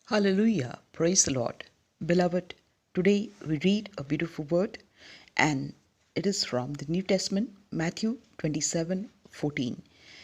Hallelujah. Praise the Lord. Beloved, today we read a beautiful word, and it is from the New Testament, Matthew 27:14.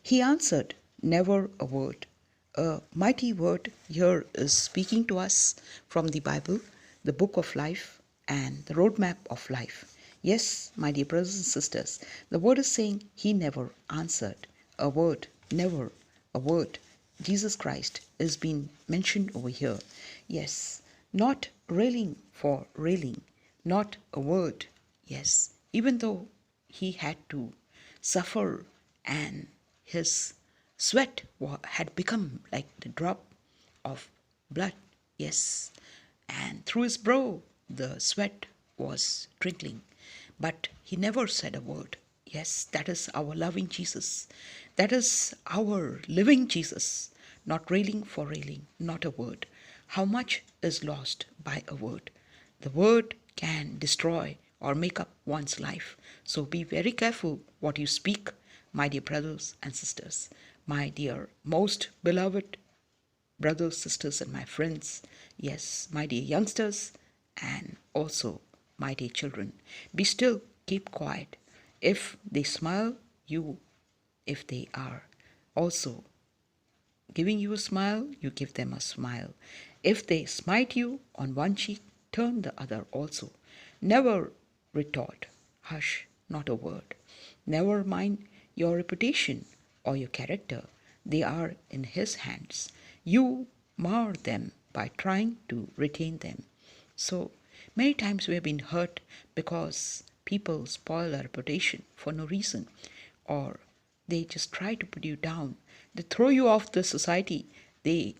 He answered, "Never a word." A mighty word here is speaking to us from the Bible, the book of life, and the roadmap of life. Yes, my dear brothers and sisters, the word is saying he never answered a word, never a word. Jesus Christ is being mentioned over here. Yes, not railing for railing, not a word. Yes, even though he had to suffer and his sweat had become like the drop of blood. Yes, and through his brow the sweat was trickling, but he never said a word. Yes, that is our loving Jesus. That is our living Jesus. Not railing for railing, not a word. How much is lost by a word? The word can destroy or make up one's life. So be very careful what you speak, my dear brothers and sisters, my dear most beloved brothers, sisters, and my friends. Yes, my dear youngsters, and also my dear children. Be still, keep quiet. If they smile, you, if they are also giving you a smile, you give them a smile. If they smite you on one cheek, turn the other also. Never retort. Hush, not a word. Never mind your reputation or your character. They are in His hands. You mar them by trying to retain them. So many times we have been hurt because people spoil our reputation for no reason, or they just try to put you down. They throw you off the society. They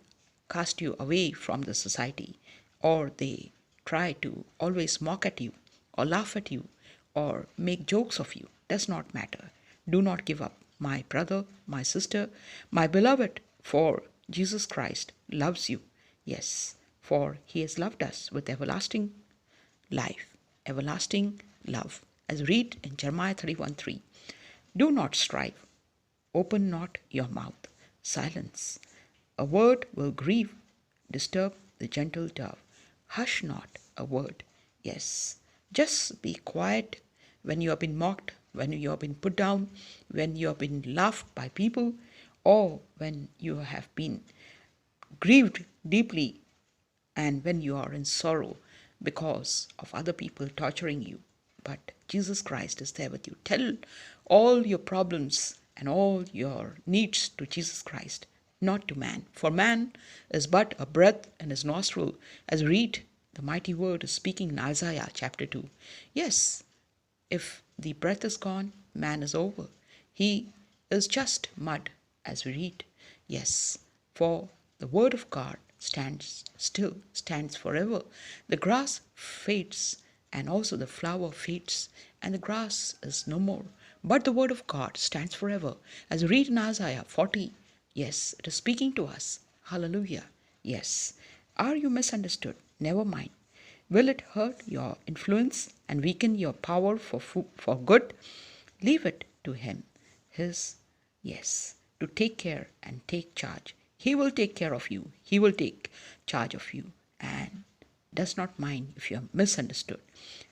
cast you away from the society, or they try to always mock at you, or laugh at you, or make jokes of you. Does not matter. Do not give up, my brother, my sister, my beloved, for Jesus Christ loves you. Yes, for He has loved us with everlasting life, everlasting love. As read in Jeremiah 31:3. Do not strive, open not your mouth, silence. A word will grieve, disturb the gentle dove. Hush not a word. Yes, just be quiet when you have been mocked, when you have been put down, when you have been laughed by people, or when you have been grieved deeply, and when you are in sorrow because of other people torturing you. But Jesus Christ is there with you. Tell all your problems and all your needs to Jesus Christ, not to man. For man is but a breath in his nostril, as read the mighty word is speaking in Isaiah chapter 2. Yes, if the breath is gone, man is over. He is just mud, as we read. Yes, for the word of God stands still, stands forever. The grass fades, and also the flower fades, and the grass is no more. But the word of God stands forever. As we read in Isaiah 40, yes, it is speaking to us. Hallelujah. Yes. Are you misunderstood? Never mind. Will it hurt your influence and weaken your power for good? Leave it to Him. His, yes, to take care and take charge. He will take care of you. He will take charge of you and does not mind if you are misunderstood.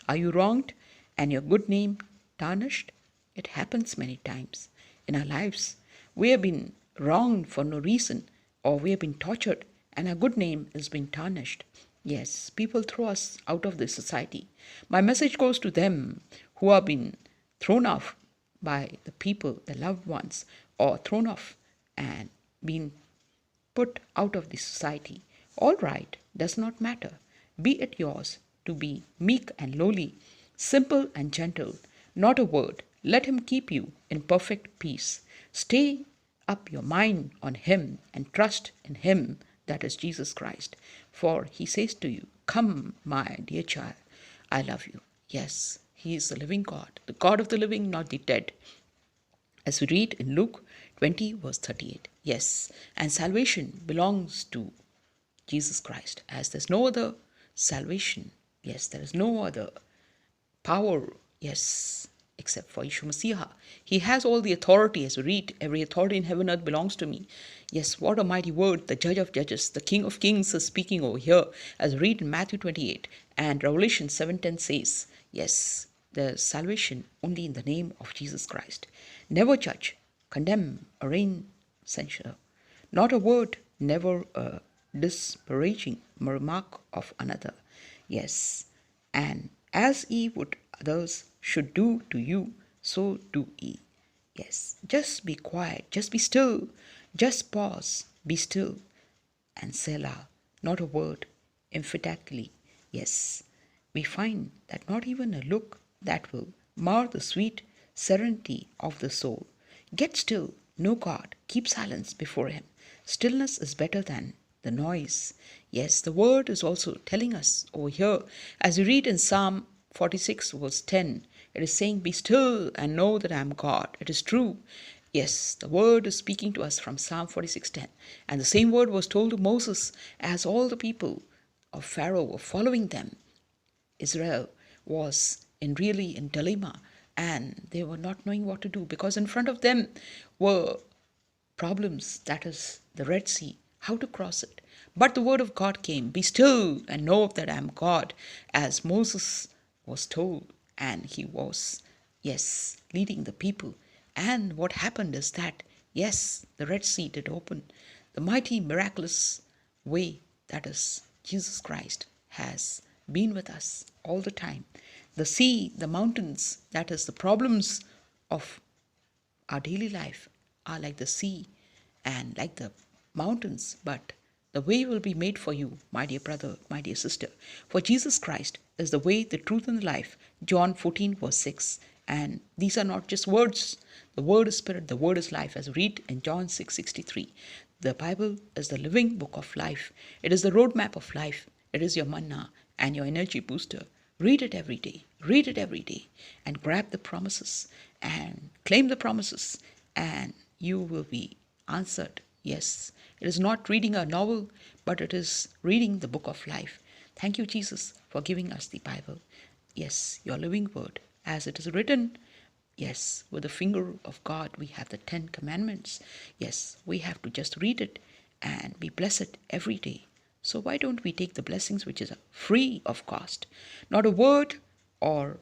Are you wronged and your good name tarnished? It happens many times in our lives. We have been wronged for no reason, or we have been tortured and our good name has been tarnished. Yes, people throw us out of the society. My message goes to them who have been thrown off by the people, the loved ones, or thrown off and been put out of the society. All right, does not matter. Be it yours to be meek and lowly, simple and gentle, not a word. Let Him keep you in perfect peace. Stay up your mind on Him and trust in Him, that is Jesus Christ. For He says to you, "Come, my dear child, I love you." Yes, He is the living God, the God of the living, not the dead, as we read in Luke 20, verse 38. Yes, and salvation belongs to Jesus Christ, as there's no other salvation. Yes, there is no other power. Yes, except for Yeshua Messiah. He has all the authority, as we read, every authority in heaven and earth belongs to me. Yes, what a mighty word. The Judge of Judges, the King of Kings is speaking over here, as we read in Matthew 28. And Revelation 7:10 says, yes, there's salvation only in the name of Jesus Christ. Never judge, condemn, arraign, censure. Not a word, never a disparaging remark of another. Yes, and as ye would others should do to you, so do ye. Yes, just be quiet, just be still, just pause, be still, and Selah, not a word, emphatically. Yes, we find that not even a look that will mar the sweet serenity of the soul. Get still, know God, keep silence before Him. Stillness is better than the noise. Yes, the word is also telling us over here, as we read in Psalm 46 verse 10, it is saying, be still and know that I am God. It is true. Yes, the word is speaking to us from Psalm 46:10. And the same word was told to Moses as all the people of Pharaoh were following them. Israel was really in dilemma, and they were not knowing what to do, because in front of them were problems, that is the Red Sea, how to cross it. But the word of God came, be still and know that I am God, as Moses was told, and he was, yes, leading the people. And what happened is that, yes, the Red Sea did open. The mighty, miraculous way, that is Jesus Christ, has been with us all the time. The sea, the mountains, that is the problems of our daily life, are like the sea and like the mountains, but the way will be made for you, my dear brother, my dear sister. For Jesus Christ is the way, the truth, and the life. John 14 verse 6. And these are not just words. The word is spirit, the word is life, as we read in John 6:63. The Bible is the living book of life. It is the roadmap of life. It is your manna and your energy booster. Read it every day. Read it every day and grab the promises and claim the promises, and you will be answered. Yes, it is not reading a novel, but it is reading the book of life. Thank you, Jesus, for giving us the Bible. Yes, your living word, as it is written. Yes, with the finger of God, we have the 10 commandments. Yes, we have to just read it and be blessed every day. So why don't we take the blessings which is free of cost? Not a word or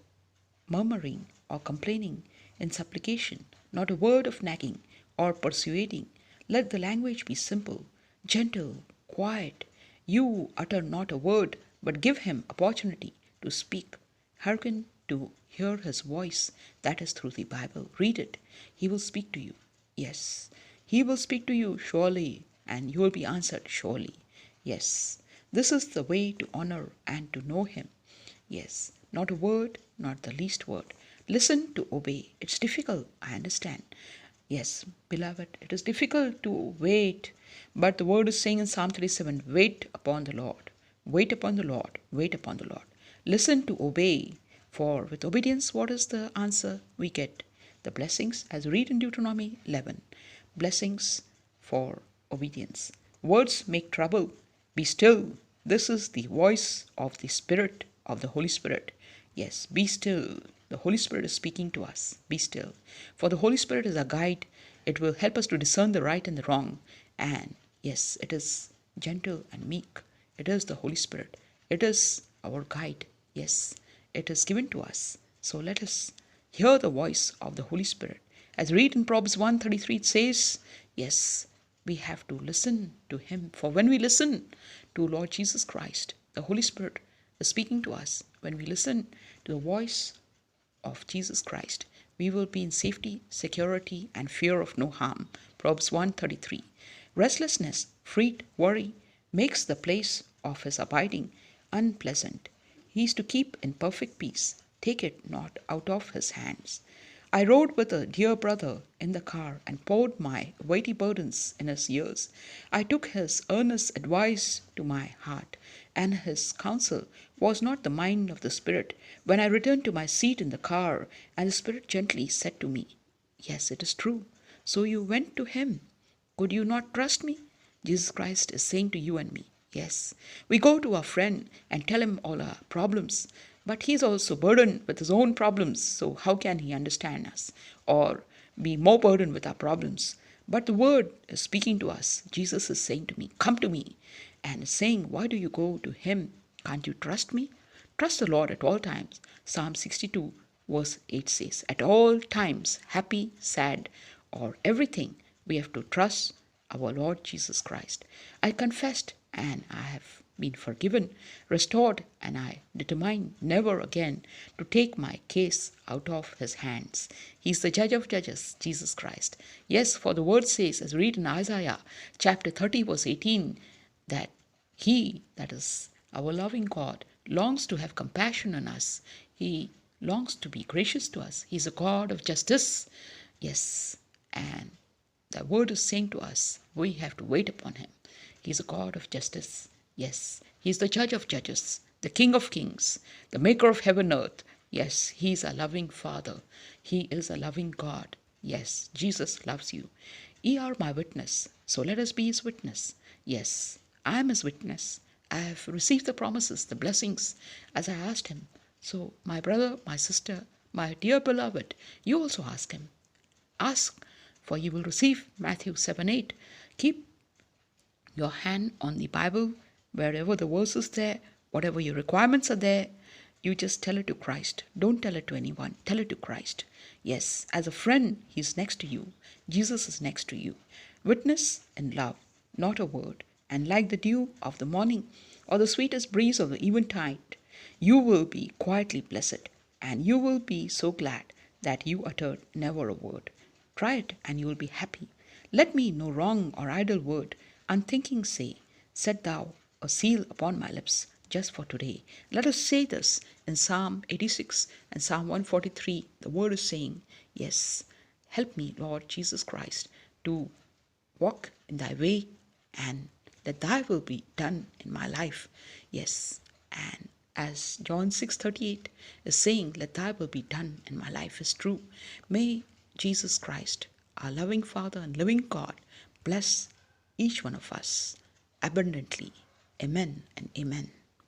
murmuring or complaining in supplication, not a word of nagging or persuading. Let the language be simple, gentle, quiet. You utter not a word, but give him opportunity to speak. Hearken to hear his voice, that is through the Bible. Read it. He will speak to you. Yes, he will speak to you surely, and you will be answered surely. Yes, this is the way to honor and to know him. Yes, not a word, not the least word. Listen to obey. It's difficult, I understand. Yes, beloved, it is difficult to wait. But the word is saying in Psalm 37, wait upon the Lord. Wait upon the Lord. Wait upon the Lord. Listen to obey. For with obedience, what is the answer we get? The blessings, as we read in Deuteronomy 11. Blessings for obedience. Words make trouble. Be still. This is the voice of the Spirit, of the Holy Spirit. Yes, be still. The Holy Spirit is speaking to us. Be still. For the Holy Spirit is a guide. It will help us to discern the right and the wrong. And yes, it is gentle and meek. It is the Holy Spirit. It is our guide. Yes, it is given to us. So let us hear the voice of the Holy Spirit. As read in Proverbs 1:33, it says, yes, we have to listen to him. For when we listen to Lord Jesus Christ, the Holy Spirit is speaking to us. When we listen to the voice of Jesus Christ, we will be in safety, security, and fear of no harm. Proverbs 1:33. Restlessness, fret, worry makes the place of his abiding unpleasant. He is to keep in perfect peace. Take it not out of his hands. I rode with a dear brother in the car and poured my weighty burdens in his ears. I took his earnest advice to my heart, and his counsel was not the mind of the Spirit. When I returned to my seat in the car, and the Spirit gently said to me, yes, it is true. So you went to him. Could you not trust me? Jesus Christ is saying to you and me, yes. We go to our friend and tell him all our problems, But he's also burdened with his own problems. So how can he understand us or be more burdened with our problems? But the word is speaking to us. Jesus is saying to me, come to me. And is saying, why do you go to him? Can't you trust me? Trust the Lord at all times. Psalm 62 verse 8 says, at all times, happy, sad, or everything, we have to trust our Lord Jesus Christ. I confessed and I have been forgiven, restored, and I determine never again to take my case out of his hands. He is the judge of judges, Jesus Christ. Yes, for the word says, as read in Isaiah chapter 30 verse 18, that he, that is our loving God, longs to have compassion on us. He longs to be gracious to us. He is a God of justice. Yes, and the word is saying to us, we have to wait upon him. He is a God of justice. Yes, he is the judge of judges, the King of kings, the maker of heaven and earth. Yes, he is a loving Father. He is a loving God. Yes, Jesus loves you. Ye are my witness, so let us be his witness. Yes, I am his witness. I have received the promises, the blessings, as I asked him. So, my brother, my sister, my dear beloved, you also ask him. Ask, for you will receive. Matthew 7:8. Keep your hand on the Bible, wherever the verse is there, whatever your requirements are there, you just tell it to Christ. Don't tell it to anyone. Tell it to Christ. Yes, as a friend, he's next to you. Jesus is next to you. Witness in love, not a word. And like the dew of the morning or the sweetest breeze of the eventide, you will be quietly blessed, and you will be so glad that you uttered never a word. Try it, and you will be happy. Let me no wrong or idle word, unthinking say, set thou a seal upon my lips, just for today. Let us say this in Psalm 86 and Psalm 143. The word is saying, yes, help me, Lord Jesus Christ, to walk in thy way, and that thy will be done in my life. Yes, and as John 6:38 is saying, let thy will be done in my life is true. May Jesus Christ, our loving Father and living God, bless each one of us abundantly. Amen and amen.